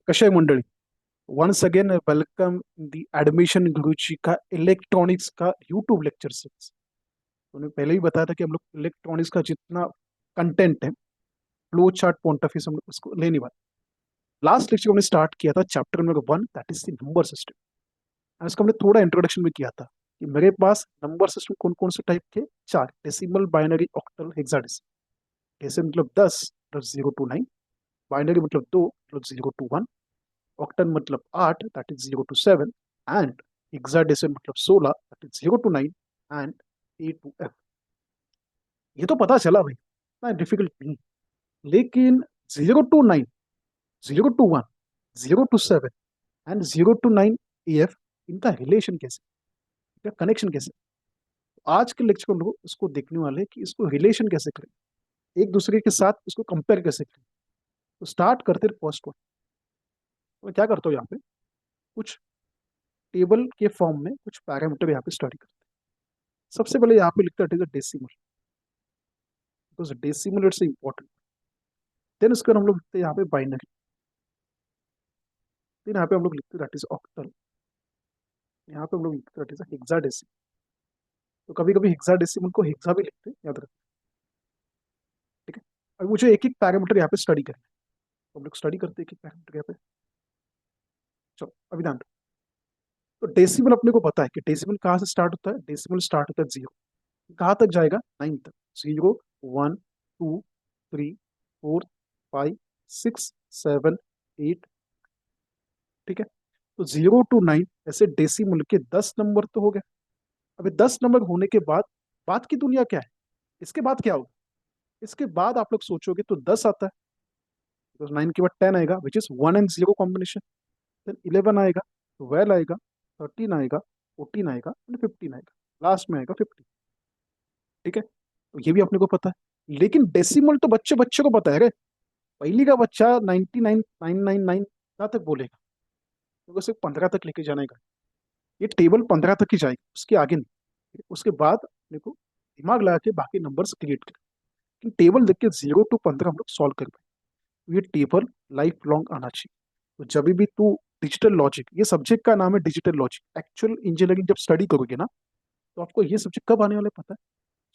कशा आहे मंडळी? Once again welcome the admission Guruji का इलेक्ट्रॉनिक्स का यूट्यूब लेक्चर सीरीज। उन्होंने पहले ही बताया था कि हम लोग इलेक्ट्रॉनिक्स का जितना कंटेंट है, flow chart point of view से हम लोग उसको लेने वाले। लास्ट लेक्चर हमने स्टार्ट किया था chapter number 1, that is the number system. इसका हमने थोड़ा इंट्रोडक्शन में किया था कि मेरे पास नंबर सिस्टम कौन कौन से टाइप के, चार: decimal, binary, octal, hexadecimal. Decimal मतलब 10 मतलब 0 to 9, बाइनरी मतलब 2 मतलब 0 to 1, ऑक्टल मतलब 8 that is 0 to 7, and hexadecimal मतलब 16 that is 0 to 9 and A to F। ये तो पता चला भाई, इतना डिफिकल्ट नहीं। लेकिन 0 to 9, 0 to 1, 0 to 7 and 0 to 9 AF, इनका रिलेशन कैसे, इनका कनेक्शन कैसे? आज के लेक्चर में हम लोग इसको देखने वाले हैं कि इसको रिलेशन कैसे करें, एक दूसरे के साथ इसको कंपेयर कैसे करें। तो स्टार्ट करते हैं फर्स्ट वन। तो मैं क्या करता हूँ यहाँ पे, कुछ टेबल के फॉर्म में कुछ पैरामीटर यहाँ पे स्टडी करते हैं। सबसे पहले यहाँ पे लिखता है decimal, because decimal it's important. Then उसके बाद हम लोग लिखते हैं यहाँ पे बाइनरी। देन यहाँ पे हम लोग लिखते हैं दैट इज ऑक्टल। यहाँ पे हम लोग लिखते हैं दैट इज हेक्साडेसिमल। तो कभी कभी हेक्साडेसिमल को हेक्सा भी लिखते हैं, याद रखते हैं। ठीक है। अब मुझे एक एक पैरामीटर यहाँ पे स्टडी करना है, तो हम लोग स्टडी करते हैं एक एक पैरामीटर यहाँ पे। चलो अभी ध्यान दो। तो डेसिमल अपने को पता है कि डेसिमल कहाँ से स्टार्ट होता है, डेसिमल स्टार्ट होता है 0, कहाँ तक जाएगा, 9 तक। 0, 1, 2, 3, 4, 5, 6, 7, 8। ठीक है। तो 0 to 9 ऐसे डेसिमल के 10 नंबर तो हो गए। अभी 10 नंबर होने के बाद बात की दुनिया क्या है, इसके बाद क्या होगा? इसके बाद आप लोग सोचोगे तो 10 आता है, तो 9 के बाद 10 आएगा विच इज 1 and 0 कॉम्बिनेशन। देन 11 आएगा, 12 आएगा, 13 आएगा, 14 आएगा एंड 15 आएगा, लास्ट में आएगा 50। ठीक है। तो ये भी अपने को पता है। लेकिन डेसिमल तो बच्चे बच्चे को पता है रे। पहली का बच्चा 99,999 कहाँ तक बोलेगा, तो सिर्फ 15 तक लेके जाने का। ये टेबल 15 तक ही जाएगी, उसके आगे नहीं। ठीक है? उसके बाद अपने को दिमाग लगा के बाकी नंबर्स क्रिएट करें। लेकिन टेबल देख के 0 to 15 हम लोग सॉल्व कर पाए। ये टेबल लाइफ लॉन्ग आना चाहिए। तो जब भी तू डिजिटल लॉजिक, ये सब्जेक्ट का नाम है डिजिटल लॉजिक, एक्चुअल इंजीनियरिंग जब स्टडी करोगे ना, तो आपको ये सब्जेक्ट कब आने वाला है पता है?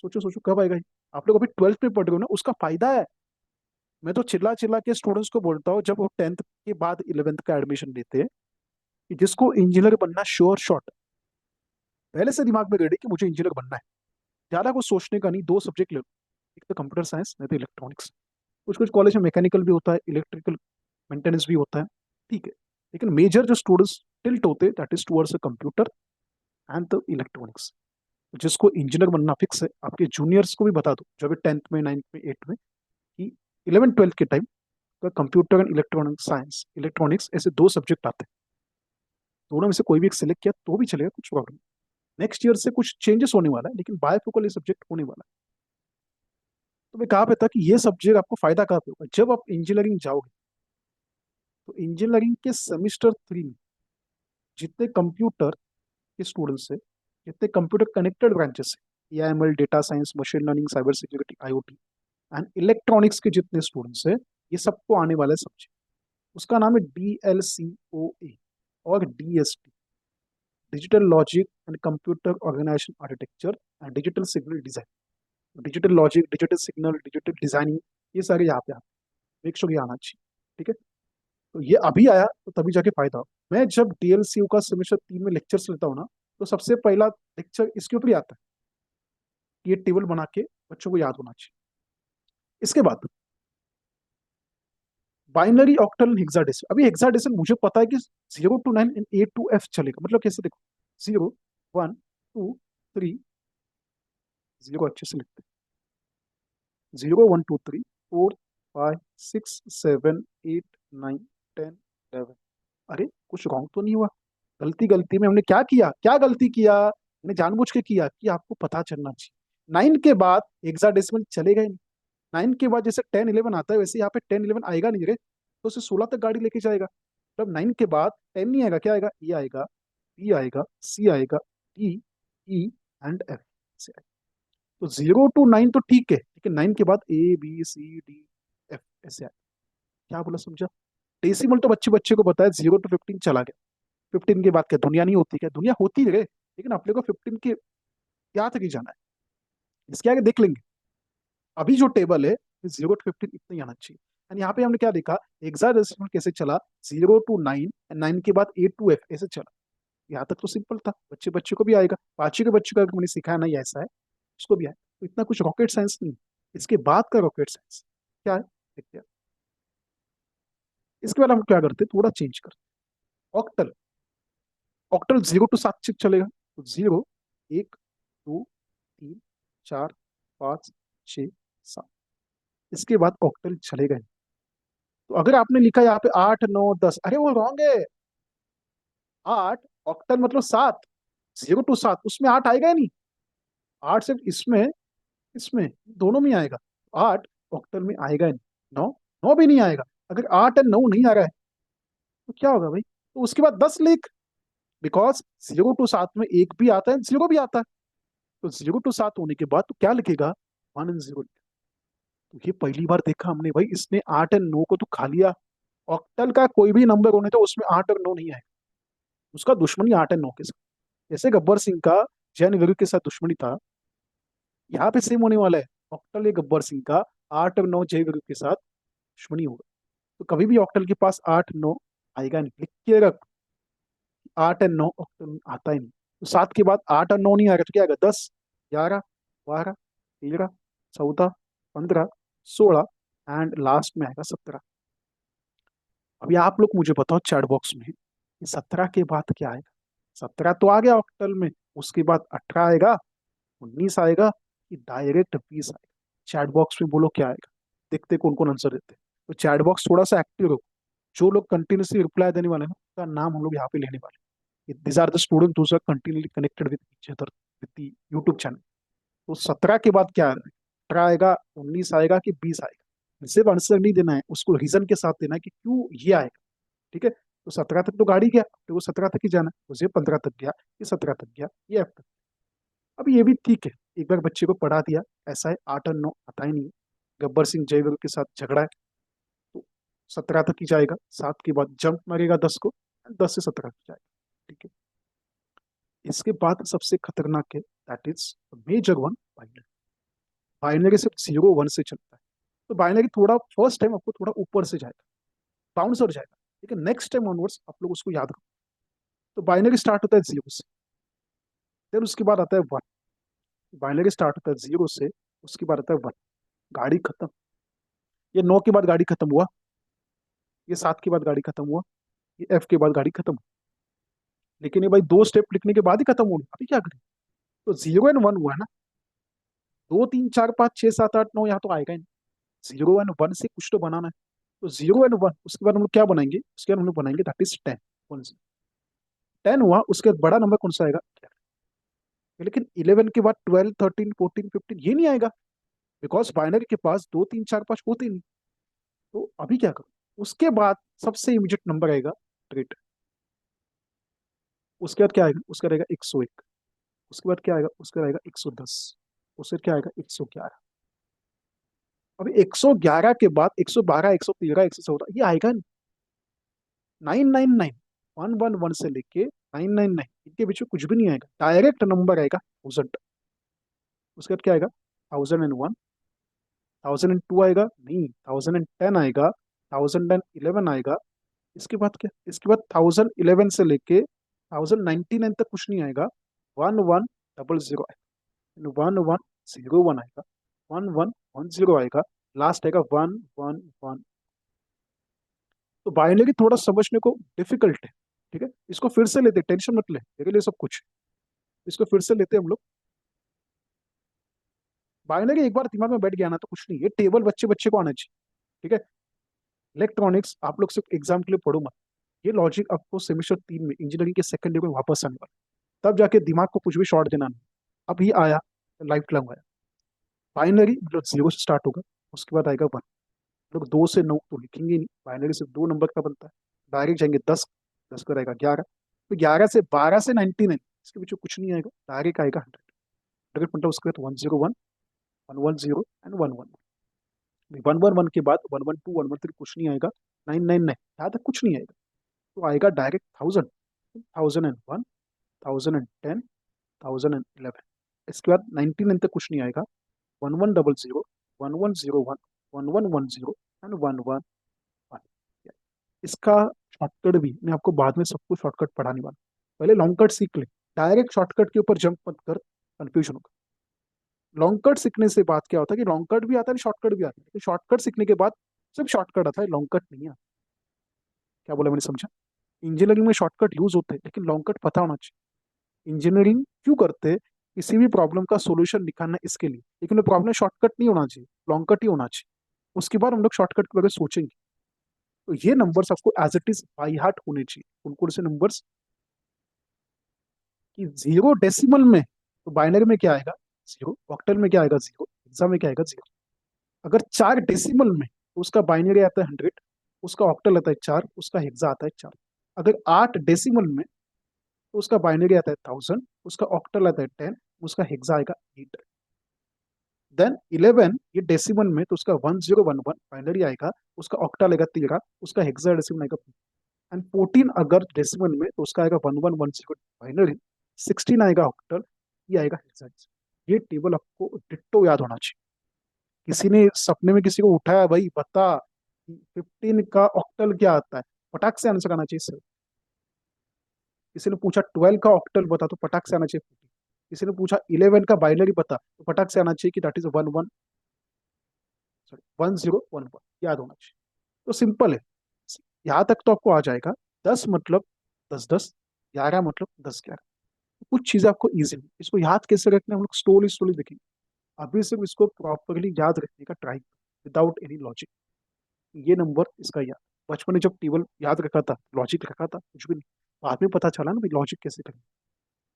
सोचो सोचो कब आएगा ये। आप लोग अभी 12th में पढ़ रहे हो ना, उसका फायदा है। मैं तो चिल्ला चिल्ला के स्टूडेंट्स को बोलता हूँ जब वो 10th के बाद 11th का एडमिशन लेते हैं, कि जिसको इंजीनियर बनना श्योर शॉट, पहले से दिमाग में रेडी कि मुझे इंजीनियर बनना है। ज्यादा कुछ सोचने का नहीं, दो सब्जेक्ट ले लो, एक तो कंप्यूटर साइंस, नहीं तो इलेक्ट्रॉनिक्स। कुछ कुछ कॉलेज में मैकेनिकल भी होता है, इलेक्ट्रिकल मेंटेनेंस भी होता है, ठीक है। लेकिन मेजर जो स्टूडेंट्स टिल्ट होते हैं that is towards computer and the electronics. जिसको इंजीनियर बनना फिक्स है, आपके जूनियर्स को भी बता दो जो अभी 10th में, 9th में, 8th में, कि 11th 12th के टाइम का computer and electronic science, electronics, ऐसे दो सब्जेक्ट आते हैं। दोनों में से कोई भी एक सिलेक्ट किया तो भी चलेगा, कुछ प्रॉब्लम। नेक्स्ट ईयर से कुछ चेंजेस होने वाला है, लेकिन बायफोकल ये सब्जेक्ट होने वाला है। तो मैं कहा पे था कि ये सब्जेक्ट आपको फायदा कहाँ पे होगा, जब आप इंजीनियरिंग जाओगे। तो इंजीनियरिंग के सेमिस्टर 3 में जितने कंप्यूटर के स्टूडेंट्स है, जितने कंप्यूटर कनेक्टेड ब्रांचेस है, AIML, data science, machine learning, cyber security, IoT and electronics के जितने स्टूडेंट्स है, ये सबको आने वाला है सब्जेक्ट। उसका नाम है DLCOA और DST, digital logic and computer organization architecture and digital signal design. Digital logic, digital signal, digital designing, ये सारे यहाँ पे मेक श्योर ये आना चाहिए। ठीक है। तो ये अभी आया तो तभी जाके फायदा हो। मैं जब DLCO का सेमेस्टर 3 में लेक्चर्स लेता हूँ ना, तो सबसे पहला लेक्चर इसके ऊपर ही आता है कि ये टेबल बना के बच्चों को याद होना चाहिए। इसके बाद बाइनरी, ऑक्टल, हेक्साडेसिमल। अभी हेक्साडेसिमल मुझे पता है कि 0 to 9 in A to F चलेगा। मतलब कैसे, देखो, 0, 1, 2, 3, 0 अच्छे से लिखते हैं, 0, 1, 2, 3, 4, 5, 6, 7, 8, 9, 10, 11। अरे कुछ रॉन्ग तो नहीं हुआ? गलती गलती में हमने क्या किया, क्या गलती किया? हमने जानबूझ के किया कि आपको पता चलना चाहिए। 9 के बाद हेक्साडेसिमल चलेगा ही नहीं। 9 के बाद जैसे 10 11 आता है, वैसे यहाँ पे 10 11 आएगा नहीं रे, तो उसे 16 तक गाड़ी लेके जाएगा। मतलब 9 के बाद 10 नहीं आएगा, क्या आएगा? E आएगा, B आएगा, C आएगा, D, E एंड F से आएगा। तो 0 to 9 तो ठीक है, लेकिन 9 के बाद A B C D F ऐसे आएगा। क्या बोला, समझा? डेसिमल तो बच्चे बच्चे को पता है, 0 to 15 चला गया। 15 के बाद क्या दुनिया नहीं होती क्या? दुनिया होती रहे, लेकिन अपने को 15 के क्या तक ही जाना है, इसके आगे देख लेंगे। अभी जो टेबल है 0 to 15 इतना ही आना चाहिए। एंड यहाँ पे हमने क्या देखा, हेक्साडेसिमल कैसे चला, 0 to 9, 9 के बाद A to F ऐसे चला। यहाँ तक तो सिंपल था, बच्चे बच्चे को भी आएगा, 5वीं के बच्चे को अगर मैंने सिखाया ना ये ऐसा है, उसको भी आएगा। तो इतना कुछ रॉकेट साइंस नहीं। इसके बाद का रॉकेट साइंस क्या है देखते हैं। इसके बाद हम क्या करते हैं, थोड़ा चेंज करते हैं। ऑक्टल, ऑक्टल 0 to 7 तक चलेगा। तो 0, 1, 2, 3, 4, 5, 6, 7। इसके बाद ऑक्टल चलेगा ही। तो अगर आपने लिखा यहाँ पे 8, 9, 10, अरे वो रॉन्ग है। 8 ऑक्टल मतलब 7, 0 to 7 उसमें 8 आएगा ही नहीं। 8 सिर्फ इसमें, इसमें दोनों में आएगा। 8 ऑक्टल में आएगा ही नहीं। 9, 9 भी नहीं आएगा। अगर 8 और 9 नहीं आ रहा है तो क्या होगा भाई? तो उसके बाद 10 लिख, बिकॉज 0 to 7 में एक भी आता है, 0 भी आता है। तो 0 to 7 होने के बाद तो क्या लिखेगा, 1 और 0। तो ये पहली बार देखा हमने भाई, इसने 8 और 9 को तो खा लिया। ऑक्टल का कोई भी नंबर होने तो उसमें 8 और 9 नहीं आएगा। उसका दुश्मनी 8 और 9 के साथ। जैसे गब्बर सिंह का जैन विवेक के साथ दुश्मनी था, यहाँ पे सेम होने वाला है। ऑक्टल या गब्बर सिंह का 8 और 9 जय विवेक के साथ दुश्मनी होगा। तो कभी भी ऑक्टल के पास 8, 9 आएगा नहीं, लिख के रख। 8 और 9 ऑक्टल में आता ही नहीं। तो 7 के बाद 8 और 9 नहीं आएगा तो क्या आएगा, 10, 11, 12, 13, 14, 15, 16 एंड लास्ट में आएगा 17। अभी आप लोग मुझे बताओ चैट बॉक्स में कि 17 के बाद क्या आएगा। 17 तो आ गया ऑक्टल में, उसके बाद 18 आएगा, 19 आएगा, कि डायरेक्ट 20 आएगा। चैट बॉक्स में बोलो क्या आएगा, देखते कौन कौन आंसर देते हैं। तो चैट बॉक्स थोड़ा सा एक्टिव हो। जो लोग कंटिन्यूसली रिप्लाई देने वाले हैं ना, उनका नाम हम लोग यहाँ पे लेने वाले हैं। This are the student who are continuously connected with each other with the YouTube channel. तो 17 के बाद क्या आएगा, 18 आएगा, 19 आएगा कि 20 आएगा। सिर्फ आंसर नहीं देना है, उसको रीजन के साथ देना है कि क्यों ये आएगा। ठीक है, तो 17 तक तो गाड़ी गया, तो वो 17 तक ही जाना है। उसे 15 तक गया, ये 17 तक गया, ये F तक। अब ये भी ठीक है, एक बार बच्चे को पढ़ा दिया, ऐसा है 8 और 9 आता ही नहीं है। गब्बर सिंह जयवीर के साथ झगड़ा है, तो 17 तक ही जाएगा। 7 के बाद जंप मारेगा 10 को, 10 से 17 तक जाएगा। ठीक है, इसके बाद सबसे खतरनाक है, that is major one, binary. Binary सिर्फ 0 1 से चलता है। तो बाइनरी थोड़ा फर्स्ट टाइम आपको थोड़ा ऊपर से जाएगा, बाउंस और जाएगा। ठीक है, नेक्स्ट टाइम ऑनवर्ड्स आप लोग उसको याद रखो। तो बाइनरी स्टार्ट होता है 0 से, फिर उसके बाद आता है 1। बाइनरी स्टार्ट होता है 0 से, उसके बाद आता है 1, गाड़ी खत्म। ये 9 के बाद गाड़ी खत्म हुआ, ये 7 के बाद गाड़ी खत्म हुआ, ये F के बाद गाड़ी खत्म। लेकिन ये भाई 2 स्टेप लिखने के बाद ही खत्म होगी, अभी क्या करें? तो 0 और 1 हुआ है ना, 2, 3, 4, 5, 6, 7, 8, 9 यहाँ तो आएगा ही नहीं। 0 और 1 से कुछ तो बनाना है। तो 0 और 1, उसके बाद हम लोग क्या बनाएंगे, उसके बाद हम लोग बनाएंगे दैट इज 10। कौन सा 10 हुआ, उसके बाद बड़ा नंबर कौन सा आएगा, 11। लेकिन 11 के बाद 12, 13, 14, 15 ये नहीं आएगा, बिकॉज बाइनरी के पास 2, 3, 4, 5 होते नहीं। तो अभी क्या करूं, उसके बाद सबसे इमीडिएट नंबर आएगा 8। उसके बाद क्या आएगा, उसका रहेगा 101। उसके बाद क्या आएगा, उसका रहेगा 110। उसके बाद क्या आएगा, 111। अब 111 के बाद 112, 113, 114 ये आएगा नहीं। 999, 111 से लेके 999 इनके बीच में कुछ भी नहीं आएगा, डायरेक्ट नंबर आएगा 1000। उसके बाद क्या आएगा, 1001, 1002 आएगा नहीं, 1010 आएगा, 1011 आएगा। इसके बाद क्या, इसके बाद 1011 से लेके 1099 तक कुछ नहीं आएगा। 1100 आएगा, 1101 आएगा, 1110 आएगा, लास्ट आएगा 111। तो बाइनरी थोड़ा समझने को डिफिकल्ट है। ठीक है, इसको फिर से लेते, टेंशन मत ले मेरे लिए सब कुछ। इसको फिर से लेते हम लोग। बाइनरी एक बार दिमाग में बैठ गया ना तो कुछ नहीं, ये टेबल बच्चे बच्चे को आना चाहिए। ठीक है, इलेक्ट्रॉनिक्स आप लोग सिर्फ एग्जाम के लिए पढ़ो मत। ये लॉजिक आपको सेमेस्टर 3 में इंजीनियरिंग के सेकंड ईयर में वापस आने वाला, तब जाके दिमाग को कुछ भी शॉर्ट देना नहीं। अब ये आया, लाइफ लॉन्ग आया। बाइनरी मतलब 0 से स्टार्ट होगा, उसके बाद आएगा 1। लोग 2 से 9 तो लिखेंगे ही नहीं, बाइनरी सिर्फ 2 नंबर का बनता है। डायरेक्ट जाएंगे 10, 10 का रहेगा 11। तो 11 से 12 से 99 इसके बीच में कुछ नहीं आएगा, डायरेक्ट आएगा 100। 100 मतलब उसके बाद 101, 110 एंड 111। 111 के बाद 112, 113 कुछ नहीं आएगा, 999 यहाँ तक कुछ नहीं आएगा, तो आएगा डायरेक्ट 1000, 1001, 1010, 1011। इसके बाद 99 तक कुछ नहीं आएगा, 1100, 1101, 1110 एंड 111। इसका शॉर्टकट भी मैं आपको बाद में सब कुछ शॉर्टकट पढ़ाने वाला हूं। पहले लॉन्ग कट सीख ले, डायरेक्ट शॉर्टकट के ऊपर जंप मत कर, कंफ्यूजन होगा। लॉन्ग कट सीखने से बात क्या होता है कि लॉन्ग कट भी आता है, शॉर्टकट भी आता है, लेकिन शॉर्टकट सीखने के बाद सिर्फ शॉर्टकट आता है, लॉन्ग कट नहीं आता। क्या बोला मैंने, समझा? इंजीनियरिंग में शॉर्टकट यूज होते हैं, लेकिन लॉन्ग कट पता होना चाहिए। इंजीनियरिंग क्यों करते हैं? किसी भी प्रॉब्लम का सोल्यूशन निकालना इसके लिए, लेकिन वो प्रॉब्लम शॉर्टकट नहीं होना चाहिए, लॉन्ग कट ही होना चाहिए। उसके बाद हम लोग शॉर्टकट के बारे में सोचेंगे। तो ये नंबर्स आपको as it is by heart होने चाहिए, कौन कौन से नंबर्स कि जीरो डेसिमल में, तो बाइनरी में क्या आएगा? जीरो। ऑक्टल में क्या आएगा? जीरो। हेक्सा में क्या आएगा? जीरो। अगर चार डेसिमल में, तो उसका बाइनरी आता है 100, उसका ऑक्टल आता है 4, उसका हेक्सा आता है 4। अगर 8 डेसिमल में, तो उसका बाइनरी आता है 1000, उसका ऑक्टल आता है 10, उसका हेक्सा आएगा 8। देन 11 ये डेसिमल में, तो उसका 1011 बाइनरी आएगा, उसका ऑक्टल आएगा 13, उसका हेक्सा डेसिमल आएगा। एंड 14 अगर डेसिमल में, तो उसका आएगा 1110 बाइनरी, 16 आएगा ऑक्टल, ये आएगा हेक्साडेसिमल। ये टेबल आपको डिट्टो याद होना चाहिए। किसी ने सपने में किसी को उठाया, भाई बता 15 का ऑक्टल क्या आता है, फटाक से आंसर आना चाहिए सर। किसी ने पूछा 12 का ऑक्टल बता, तो फटाक से आना चाहिए 14। किसी ने पूछा 11 का बाइनरी बता, तो फटाक से आना चाहिए कि दैट इज 11, सॉरी 1011, याद होना चाहिए। तो सिंपल है, यहाँ तक तो आपको आ जाएगा। 10 मतलब 10 10, 11 मतलब 10 11। कुछ चीजें आपको इजीली, इसको याद कैसे रखना है हम लोग स्लोली स्लोली देखेंगे। अभी सिर्फ इसको प्रॉपरली याद रखने का ट्राई, विदाउट एनी लॉजिक। ये नंबर इसका याद, बचपन में जब टेबल याद रखा था, लॉजिक रखा था, कुछ भी नहीं। बाद में पता चला ना भाई लॉजिक कैसे करें।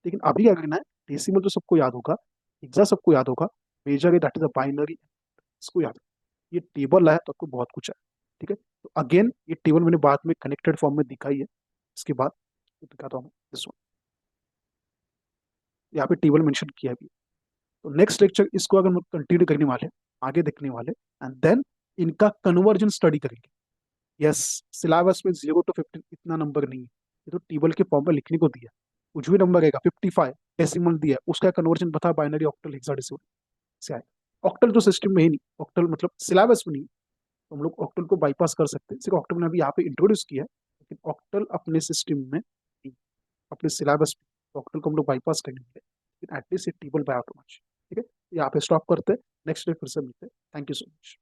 लेकिन अभी क्या करना है, डेसिमल तो सबको याद होगा, हेक्सा सबको याद होगा, मेजर है दैट इज अ बाइनरी, इसको याद रखना। ये टेबल है तो आपको बहुत कुछ है। ठीक है, तो अगेन ये टेबल मैंने बाद में कनेक्टेड फॉर्म में दिखाई है। इसके बाद दिखाता हूँ दिस वन, यहाँ पे टेबल मेंशन किया भी है। तो नेक्स्ट लेक्चर इसको अगर हम कंटिन्यू करने वाले, आगे देखने वाले, एंड देन इनका कन्वर्जन स्टडी करेंगे। यस, सिलेबस में 0 to 15 इतना नंबर नहीं है, ये तो टेबल के फॉर्म में लिखने को दिया। कुछ भी नंबर रहेगा, 55 डेसिमल दिया है, उसका कन्वर्जन बता, बाइनरी ऑक्टल हेक्साडेसिमल से आएगा। ऑक्टल तो सिस्टम में ही नहीं, ऑक्टल मतलब सिलेबस में नहीं, तो हम लोग ऑक्टल को बाईपास कर सकते हैं। सिर्फ ऑक्टल ने अभी यहाँ पे इंट्रोड्यूस किया है, लेकिन ऑक्टल अपने सिस्टम में नहीं, अपने सिलेबस में, तो ऑक्टल को हम लोग बाईपास करेंगे, लेकिन एटलीस्ट ये टेबल बाय आउट होना चाहिए। ठीक है, यहाँ पे स्टॉप करते हैं, नेक्स्ट डे फिर से मिलते हैं। Thank you so much.